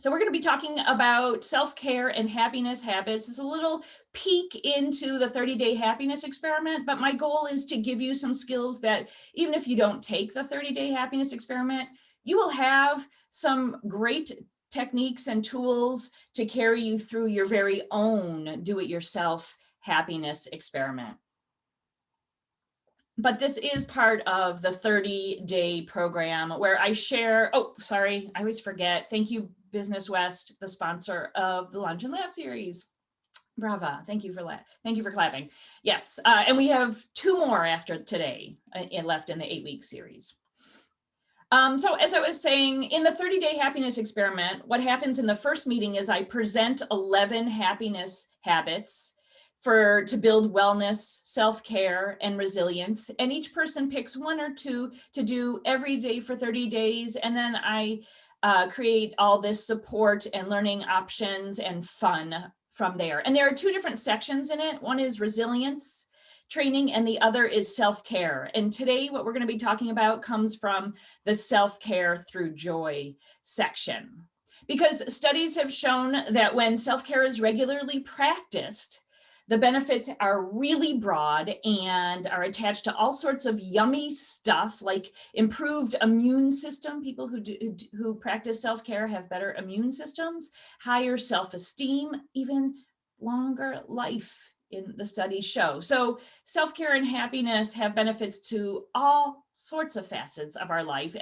So we're going to be talking about self-care and happiness habits. It's a little peek into the 30-day happiness experiment, but my goal is to give you some skills that even if you don't take the 30-day happiness experiment, you will have some great techniques and tools to carry you through your very own do-it-yourself happiness experiment. But this is part of the 30-day program where I share, oh, sorry, I always forget. Thank you, Business West, the sponsor of the Lunch and Laugh series. Brava, thank you for clapping. Yes, and we have 2 more after today left in the 8-week series. So as I was saying, in the 30-day happiness experiment, what happens in the first meeting is I present 11 happiness habits to build wellness, self-care, and resilience. And each person picks 1 or 2 to do every day for 30 days. And then I create all this support and learning options and fun from there. And there are 2 different sections in it. One is resilience training and the other is self-care. And today what we're going to be talking about comes from the self-care through joy section. Because studies have shown that when self-care is regularly practiced, the benefits are really broad and are attached to all sorts of yummy stuff like improved immune system. People who practice self-care have better immune systems, higher self-esteem, even longer life in the studies show. So self-care and happiness have benefits to all sorts of facets of our life.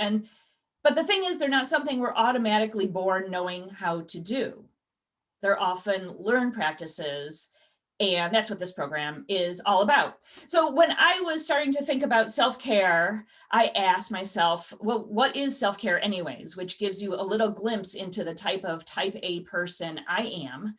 But the thing is, they're not something we're automatically born knowing how to do. They're often learned practices. And that's what this program is all about. So when I was starting to think about self-care, I asked myself, well, what is self-care anyways? Which gives you a little glimpse into the type A person I am.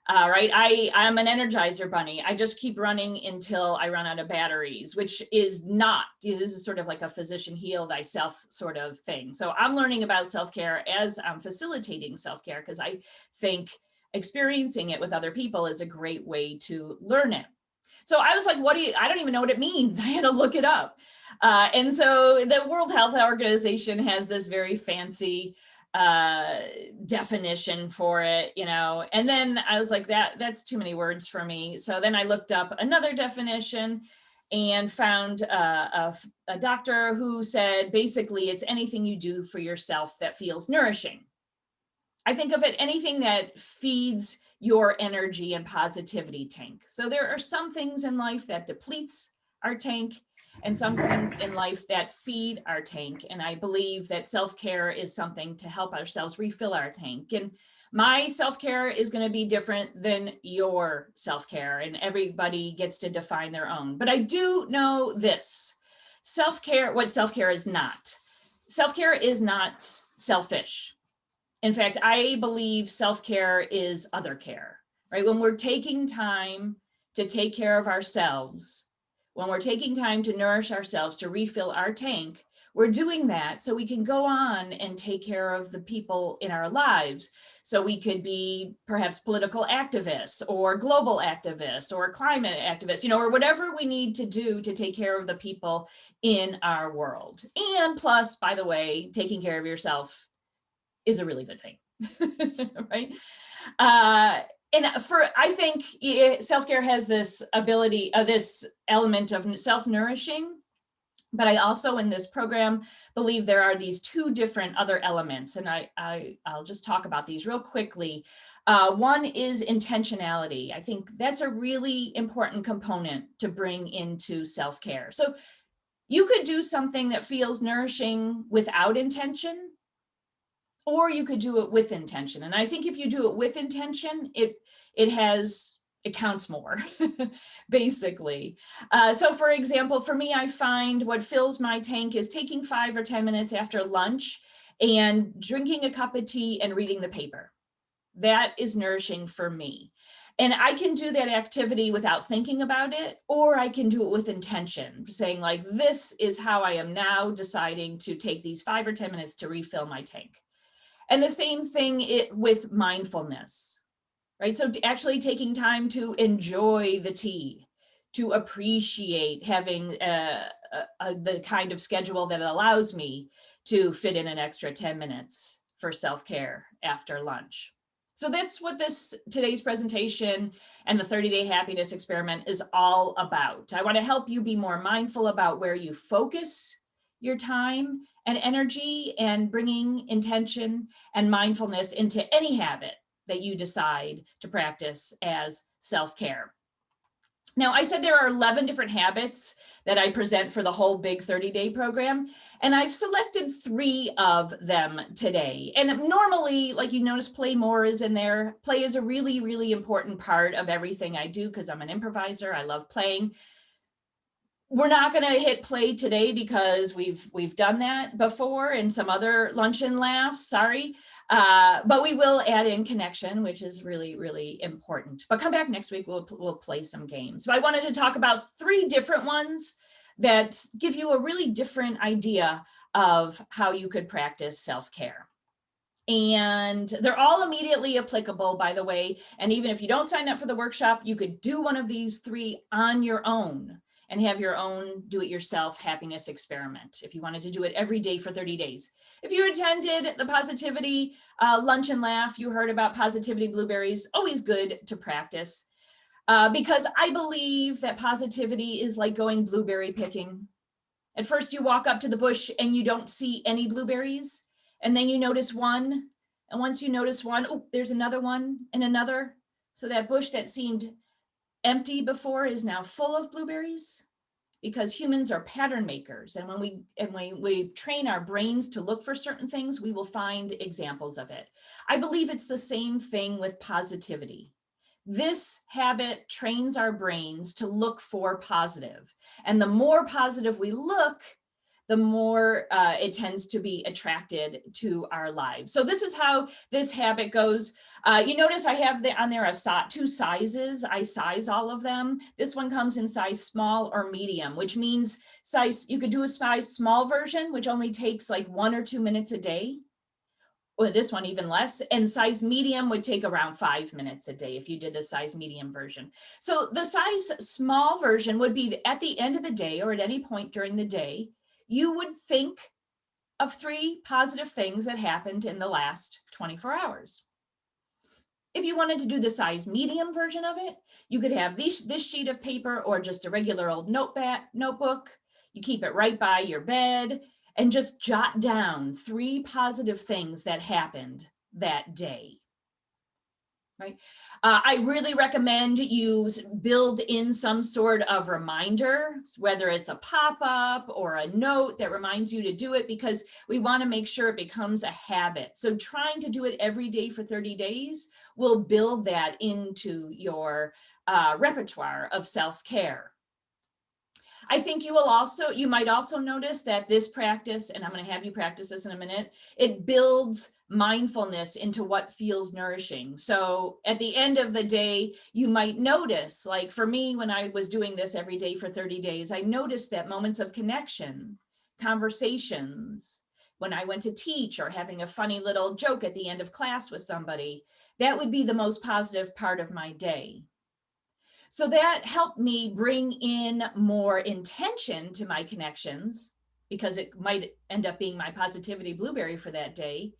Right? I'm an Energizer bunny. I just keep running until I run out of batteries, which is not, this is sort of like a physician heal thyself sort of thing. So I'm learning about self-care as I'm facilitating self-care because I think experiencing it with other people is a great way to learn it. So I was like, I don't even know what it means. I had to look it up. And so the World Health Organization has this very fancy definition for it, and then I was like, that's too many words for me. So then I looked up another definition and found a doctor who said, basically, it's anything you do for yourself that feels nourishing. I think of it anything that feeds your energy and positivity tank. So there are some things in life that depletes our tank and some things in life that feed our tank. And I believe that self-care is something to help ourselves refill our tank. And my self-care is going to be different than your self-care, and everybody gets to define their own. But I do know this, what self-care is not. Self-care is not selfish. In fact, I believe self-care is other care, right? When we're taking time to take care of ourselves, when we're taking time to nourish ourselves, to refill our tank, we're doing that so we can go on and take care of the people in our lives. So we could be perhaps political activists or global activists or climate activists, or whatever we need to do to take care of the people in our world. And plus, by the way, taking care of yourself is a really good thing, right? I think self-care has this ability, this element of self-nourishing, but I also in this program believe there are these 2 different other elements, and I'll just talk about these real quickly. One is intentionality. I think that's a really important component to bring into self-care. So you could do something that feels nourishing without intention, or you could do it with intention. And I think if you do it with intention, it counts more, basically. So for example, for me, I find what fills my tank is taking 5 or 10 minutes after lunch and drinking a cup of tea and reading the paper. That is nourishing for me. And I can do that activity without thinking about it, or I can do it with intention, saying like, this is how I am now deciding to take these 5 or 10 minutes to refill my tank. And the same thing with mindfulness, right? So actually taking time to enjoy the tea, to appreciate having the kind of schedule that allows me to fit in an extra 10 minutes for self-care after lunch. So that's what today's presentation and the 30-day happiness experiment is all about. I want to help you be more mindful about where you focus your time and energy, and bringing intention and mindfulness into any habit that you decide to practice as self-care. Now, I said there are 11 different habits that I present for the whole big 30-day program, and I've selected 3 of them today. And normally, like you notice, play more is in there. Play is a really, really important part of everything I do because I'm an improviser. I love playing. We're not going to hit play today because we've done that before in some other lunch and laughs, sorry. But we will add in connection, which is really, really important. But come back next week, we'll play some games. So I wanted to talk about 3 different ones that give you a really different idea of how you could practice self-care. And they're all immediately applicable, by the way. And even if you don't sign up for the workshop, you could do one of these 3 on your own and have your own do-it-yourself happiness experiment if you wanted to do it every day for 30 days. If you attended the Positivity Lunch and Laugh, you heard about Positivity Blueberries, always good to practice because I believe that positivity is like going blueberry picking. At first you walk up to the bush and you don't see any blueberries, and then you notice one, and once you notice one, oh, there's another one and another. So that bush that seemed empty before is now full of blueberries, because humans are pattern makers. And when we train our brains to look for certain things, we will find examples of it. I believe it's the same thing with positivity. This habit trains our brains to look for positive. And the more positive we look, the more it tends to be attracted to our lives. So this is how this habit goes. You notice I have on there 2 sizes. I size all of them. This one comes in size small or medium, which means you could do a size small version, which only takes like 1 or 2 minutes a day. Or this one even less, and size medium would take around 5 minutes a day if you did the size medium version. So the size small version would be at the end of the day or at any point during the day, you would think of 3 positive things that happened in the last 24 hours. If you wanted to do the size medium version of it, you could have this sheet of paper or just a regular old notebook. You keep it right by your bed and just jot down 3 positive things that happened that day. Right? I really recommend you build in some sort of reminder, whether it's a pop-up or a note that reminds you to do it, because we want to make sure it becomes a habit. So trying to do it every day for 30 days will build that into your repertoire of self-care. I think you might also notice that this practice, and I'm going to have you practice this in a minute, it builds mindfulness into what feels nourishing. So at the end of the day, you might notice, like for me, when I was doing this every day for 30 days, I noticed that moments of connection, conversations, when I went to teach or having a funny little joke at the end of class with somebody, that would be the most positive part of my day. So that helped me bring in more intention to my connections, because it might end up being my positivity blueberry for that day,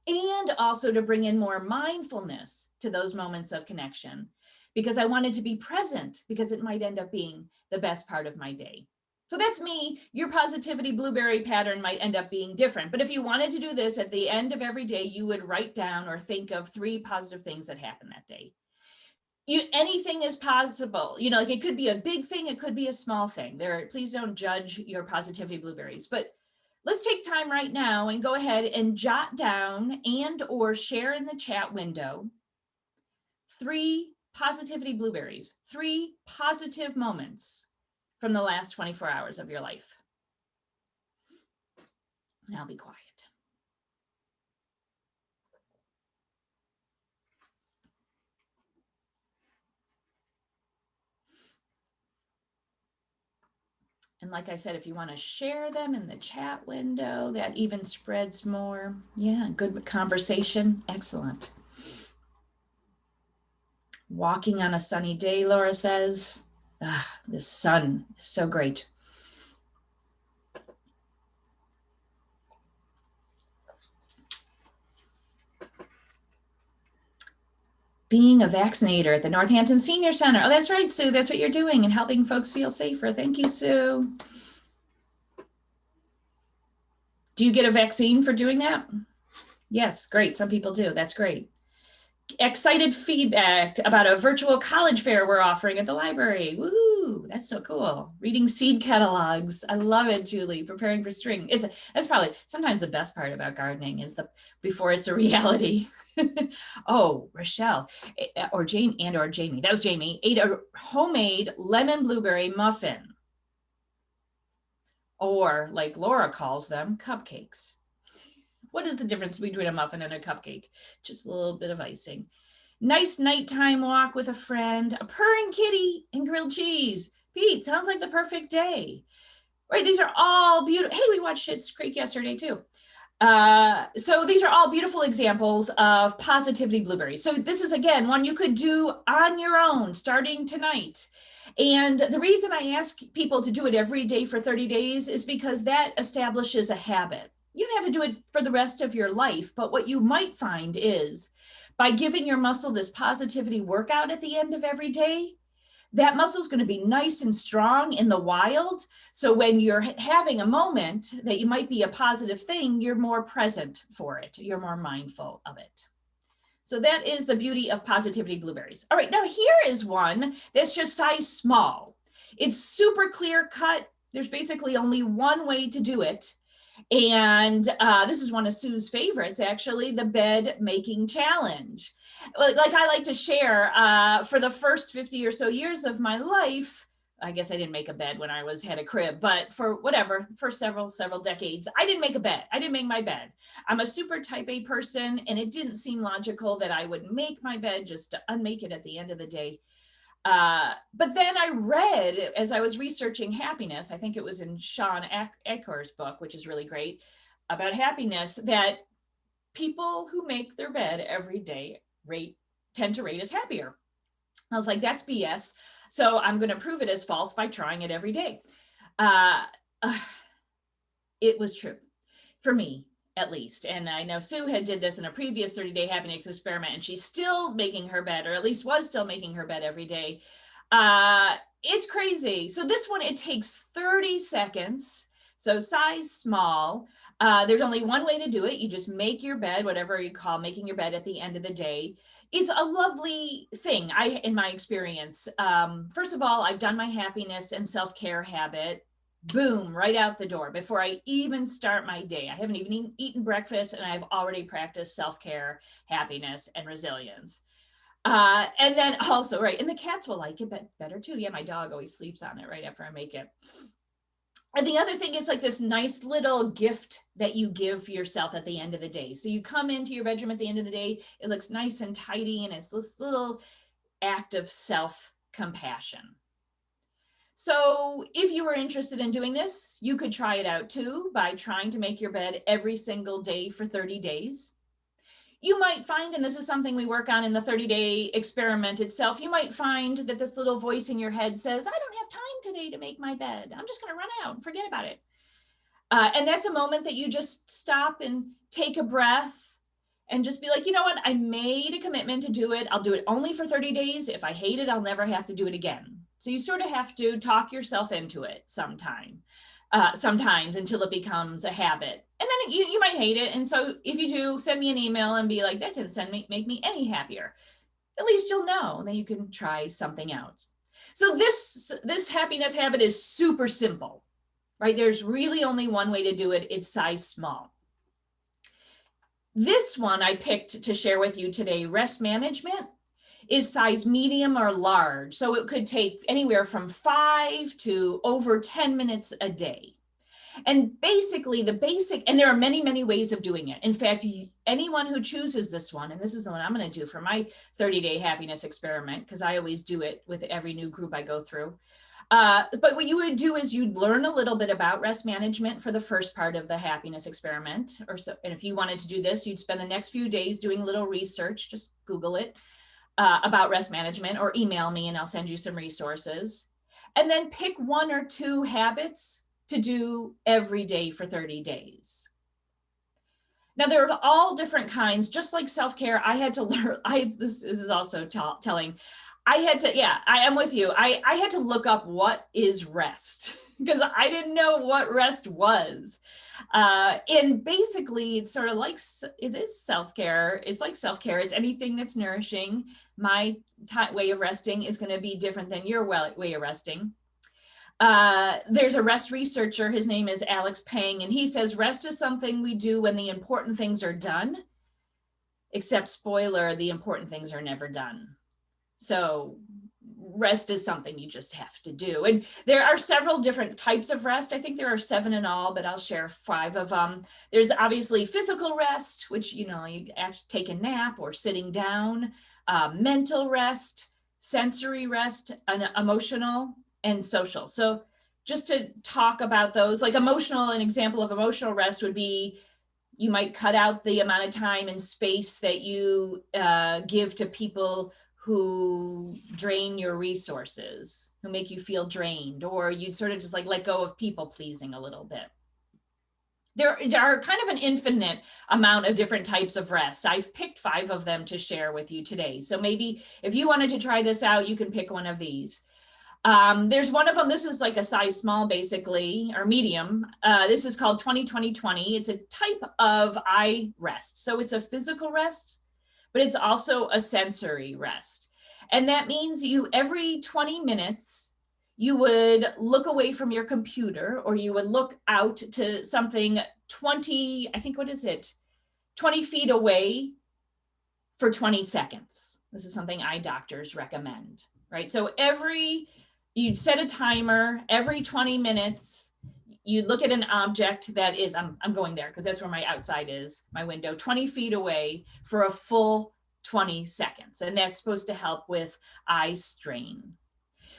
and also to bring in more mindfulness to those moments of connection, because I wanted to be present, because it might end up being the best part of my day. So that's me. Your positivity blueberry pattern might end up being different. But if you wanted to do this at the end of every day, you would write down or think of 3 positive things that happened that day. Anything is possible. Like it could be a big thing, it could be a small thing. Please don't judge your positivity blueberries, but let's take time right now and go ahead and jot down and or share in the chat window 3 positivity blueberries, 3 positive moments from the last 24 hours of your life. And I'll be quiet. And like I said, if you want to share them in the chat window, that even spreads more. Yeah, good conversation. Excellent. Walking on a sunny day, Laura says. The sun is so great. being a vaccinator at the Northampton Senior Center. Oh, that's right, Sue. That's what you're doing and helping folks feel safer. Thank you, Sue. Do you get a vaccine for doing that? Yes, great. Some people do. That's great. Excited feedback about a virtual college fair we're offering at the library. Woo, that's so cool. Reading seed catalogs. I love it, Julie. Preparing for spring. That's probably sometimes the best part about gardening is before it's a reality. Oh, Rochelle or Jamie or Jamie. That was Jamie. Ate a homemade lemon blueberry muffin. Or like Laura calls them, cupcakes. What is the difference between a muffin and a cupcake? Just a little bit of icing. Nice nighttime walk with a friend, a purring kitty, and grilled cheese. Pete, sounds like the perfect day. Right, these are all beautiful. Hey, we watched Schitt's Creek yesterday too. So these are all beautiful examples of positivity blueberries. So this is, again, one you could do on your own starting tonight. And the reason I ask people to do it every day for 30 days is because that establishes a habit. You don't have to do it for the rest of your life, but what you might find is by giving your muscle this positivity workout at the end of every day, that muscle is going to be nice and strong in the wild. So when you're having a moment that you might be a positive thing, you're more present for it. You're more mindful of it. So that is the beauty of positivity blueberries. All right, now here is one that's just size small. It's super clear cut. There's basically only one way to do it. And this is one of Sue's favorites, actually, the bed making challenge. Like I like to share, for the first 50 or so years of my life, I guess I didn't make a bed when I had a crib, but for several decades, I didn't make a bed. I didn't make my bed. I'm a super type A person, and it didn't seem logical that I would make my bed just to unmake it at the end of the day. But then I read, as I was researching happiness, I think it was in Sean Achor's book, which is really great, about happiness, that people who make their bed every day tend to rate as happier. I was like, that's BS. So I'm going to prove it as false by trying it every day. It was true for me, at least. And I know Sue did this in a previous 30-day happiness experiment, and she's still making her bed, or at least was still making her bed every day. It's crazy. So this one, it takes 30 seconds. So size small. There's only one way to do it. You just make your bed, whatever you call making your bed at the end of the day. It's a lovely thing, in my experience. First of all, I've done my happiness and self-care habit, boom, right out the door before I even start my day. I haven't even eaten breakfast, and I've already practiced self-care, happiness, and resilience. And then also, right, and the cats will like it better too. Yeah, my dog always sleeps on it right after I make it. And the other thing is like this nice little gift that you give yourself at the end of the day. So you come into your bedroom at the end of the day, it looks nice and tidy, and it's this little act of self-compassion. So if you were interested in doing this, you could try it out too by trying to make your bed every single day for 30 days. You might find, and this is something we work on in the 30-day experiment itself, you might find that this little voice in your head says, I don't have time today to make my bed. I'm just going to run out and forget about it. And that's a moment that you just stop and take a breath and just be like, you know what? I made a commitment to do it. I'll do it only for 30 days. If I hate it, I'll never have to do it again. So you sort of have to talk yourself into it sometimes until it becomes a habit. And then you might hate it. And so if you do, send me an email and be like, that didn't make me any happier. At least you'll know, and then you can try something else. So this happiness habit is super simple, right? There's really only one way to do it. It's size small. This one I picked to share with you today, rest management, is size medium or large. So it could take anywhere from 5 to over 10 minutes a day. And basically and there are many, many ways of doing it. In fact, anyone who chooses this one, and this is the one I'm going to do for my 30-day happiness experiment, because I always do it with every new group I go through. But what you would do is you'd learn a little bit about rest management for the first part of the happiness experiment. And if you wanted to do this, you'd spend the next few days doing a little research, just Google it, about rest management, or email me and I'll send you some resources. And then pick 1 or 2 habits to do every day for 30 days. Now there are all different kinds, just like self-care. I had to learn, this is also telling. I had to, yeah, I am with you. I had to look up what is rest because I didn't know what rest was. And basically it's sort of like, it is self-care. It's like self-care. It's anything that's nourishing. My way of resting is going to be different than your way of resting. There's a rest researcher, his name is Alex Pang, and he says rest is something we do when the important things are done, except spoiler, the important things are never done. So rest is something you just have to do. And there are several different types of rest. I think there are 7 in all, but I'll share 5 of them. There's obviously physical rest, which, you actually take a nap or sitting down, mental rest, sensory rest, and emotional and social. So just to talk about those, like emotional, an example of emotional rest would be, you might cut out the amount of time and space that you give to people who drain your resources, who make you feel drained, or you'd sort of just like let go of people pleasing a little bit. There are kind of an infinite amount of different types of rest. I've picked 5 of them to share with you today. So maybe if you wanted to try this out, you can pick one of these. There's one of them, this is like a size small basically, or medium. This is called 20-20-20. It's a type of eye rest. So it's a physical rest, but it's also a sensory rest. And that means every 20 minutes, you would look away from your computer, or you would look out to something 20 feet away for 20 seconds. This is something eye doctors recommend, right? So you'd set a timer every 20 minutes. You look at an object that is, I'm going there because that's where my outside is, my window, 20 feet away for a full 20 seconds. And that's supposed to help with eye strain.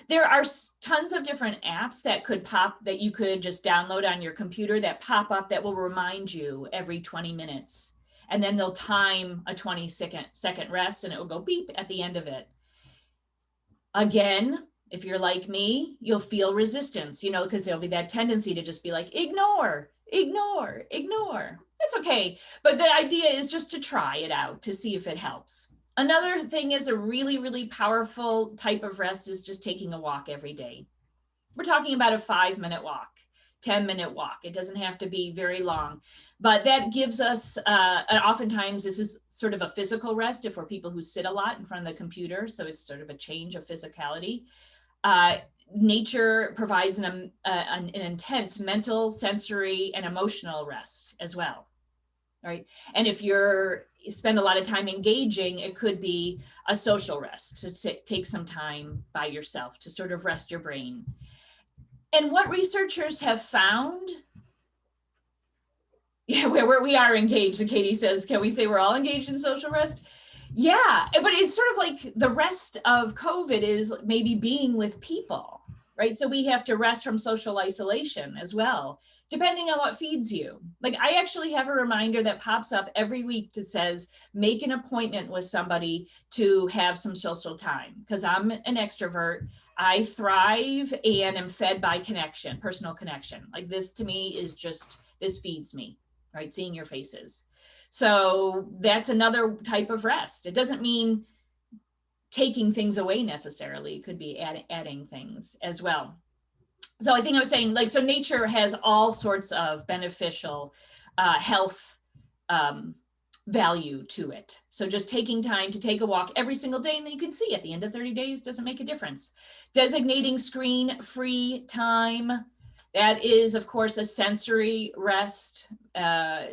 There are tons of different apps that you could just download on your computer that pop up that will remind you every 20 minutes. And then they'll time a 20-second rest, and it will go beep at the end of it. Again, if you're like me, you'll feel resistance, because there'll be that tendency to just be like, ignore. That's okay. But the idea is just to try it out to see if it helps. Another thing is a really, really powerful type of rest is just taking a walk every day. We're talking about a 5-minute walk, 10-minute walk. It doesn't have to be very long, but that gives us, oftentimes this is sort of a physical rest if we're people who sit a lot in front of the computer. So it's sort of a change of physicality. Nature provides an intense mental, sensory, and emotional rest as well, right? And if you spend a lot of time engaging, it could be a social rest, to take some time by yourself to sort of rest your brain. And what researchers have found, where we are engaged, and Katie says, can we say we're all engaged in social rest? Yeah, but it's sort of like the rest of COVID is maybe being with people, right? So we have to rest from social isolation as well, depending on what feeds you. Like I actually have a reminder that pops up every week that says, make an appointment with somebody to have some social time, because I'm an extrovert. I thrive and am fed by connection, personal connection. Like this to me is just, this feeds me, right? Seeing your faces. So that's another type of rest. It doesn't mean taking things away necessarily. It could be adding things as well. So I think I was saying, like, so nature has all sorts of beneficial health value to it. So just taking time to take a walk every single day, and then you can see at the end of 30 days doesn't make a difference. Designating screen-free time. That is, of course, a sensory rest.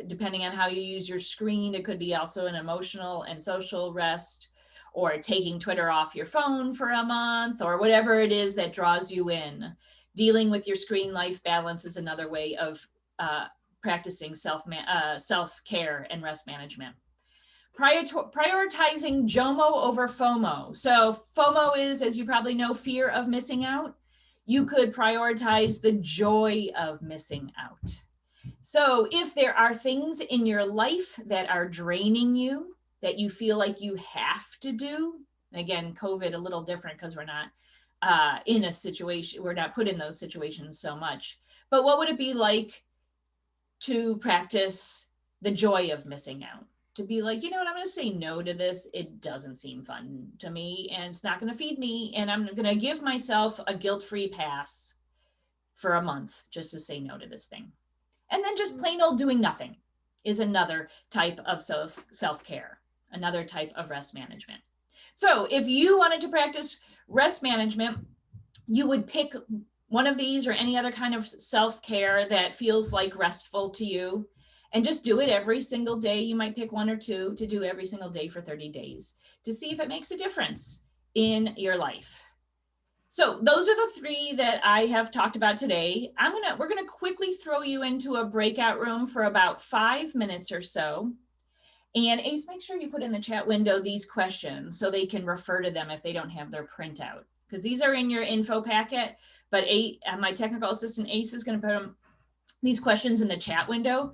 Depending on how you use your screen, it could be also an emotional and social rest, or taking Twitter off your phone for a month, or whatever it is that draws you in. Dealing with your screen life balance is another way of practicing self-care and rest management. Prioritizing JOMO over FOMO. So FOMO is, as you probably know, fear of missing out. You could prioritize the joy of missing out. So if there are things in your life that are draining you, that you feel like you have to do, and again, COVID a little different because we're not in a situation, we're not put in those situations so much. But what would it be like to practice the joy of missing out. To be like, you know what, I'm going to say no to this. It doesn't seem fun to me and it's not going to feed me. And I'm going to give myself a guilt-free pass for a month just to say no to this thing. And then just plain old doing nothing is another type of self-care, another type of rest management. So if you wanted to practice rest management, you would pick one of these or any other kind of self-care that feels like restful to you, and just do it every single day. You might pick one or two to do every single day for 30 days to see if it makes a difference in your life. So those are the three that I have talked about today. We're gonna quickly throw you into a breakout room for about 5 minutes or so. And Ace, make sure you put in the chat window these questions so they can refer to them if they don't have their printout, because these are in your info packet, but my technical assistant Ace is gonna put these questions in the chat window.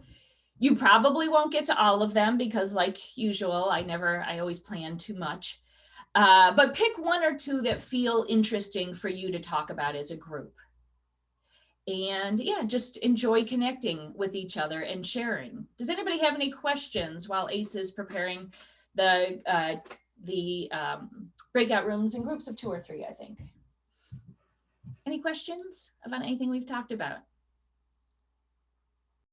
You probably won't get to all of them because, like usual, I always plan too much. But pick one or two that feel interesting for you to talk about as a group. And yeah, just enjoy connecting with each other and sharing. Does anybody have any questions while Ace is preparing the breakout rooms in groups of 2 or 3, I think? Any questions about anything we've talked about?